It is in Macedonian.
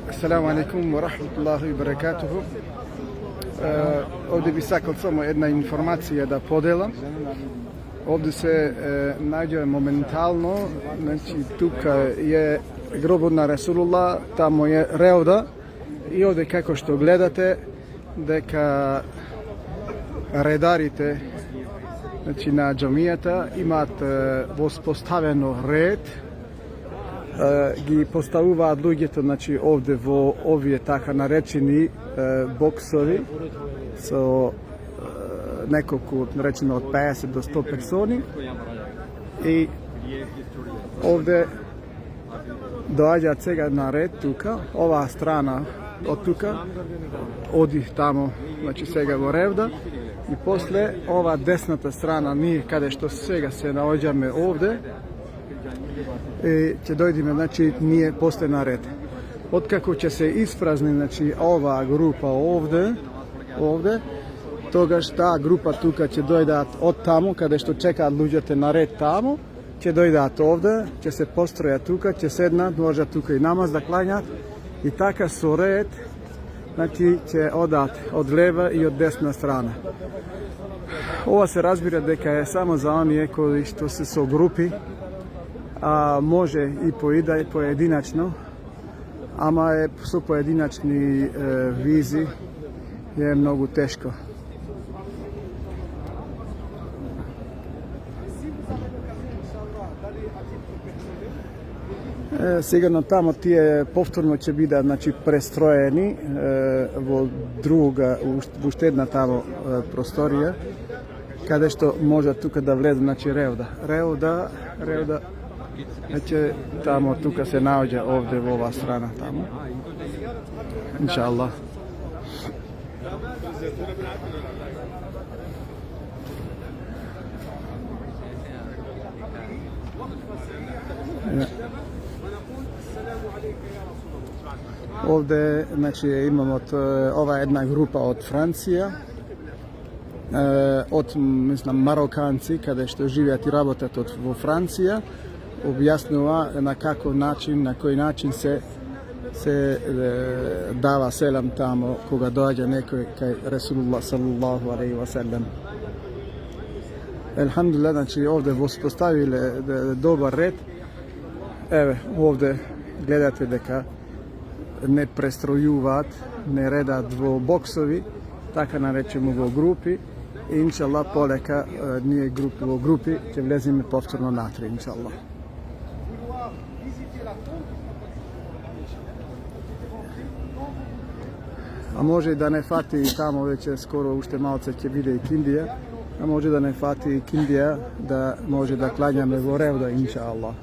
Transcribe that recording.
Assalamu alaikum wa rahmatullahi wa barakatuhu. Ovdje bi sakal samo jedna informacija da podelam. Ovdje se nađe momentalno, znači tuka je grobodna Rasulullah, tamo je Reuda i ovdje kako što gledate deka redarite znači na džamijata imate postaveno red ги поставуваат луѓето значи овде во овие така наречени боксови со неколку речено од 50 до 100 персони и овде доаѓаат сега на ред тука, оваа страна од тука оди тамо, значи сега во Ревда и после ова десната страна ние каде што сега се наоѓаме овде ќе дојдеме, значи, ние после на ред. Откако ќе се испразни, значи, оваа група овде, тогаш таа група тука ќе дојдат од таму, каде што чекаат луѓето на ред таму, ќе дојдат овде, ќе се постројат тука, ќе седнат, можат тука и намаз да клањат, и така со ред, значи, ќе одат од лева и од десна страна. Ова се разбира дека е само за оние кои што се со групи, а може и поединачно, ама е со поединачни визи е многу тешко. Сигурно тамо тие повторно ќе бидат, значи, престроени во друга, уште една тамо просторија, каде што може тука да влезе, значи, Ревда, значи, тамо тука се наоѓа овде во оваа страна тамо. Иншаллах. Овде, значи, имаме ова една група од Франција, од, мислам, мароканци, каде што живеат и работат во Франција, објаснува на каков начин, на кој начин се дава селам тамо кога доаѓа некој кај Расулуллах саллаллаху алейхи ва селем. Елхамдулилlah, значи овде воспоставиле добар ред. Еве, овде гледате дека не престројуваат, не редат во боксови, така наречемо во групи. И иншаллах полека ние во групи ќе влеземе повторно натре, иншаллах. А може и да не фати тамо веќе скоро уште малце ќе биде и киндија, а може да не фати и киндија да може да клањаме во Ревда, иншаллах.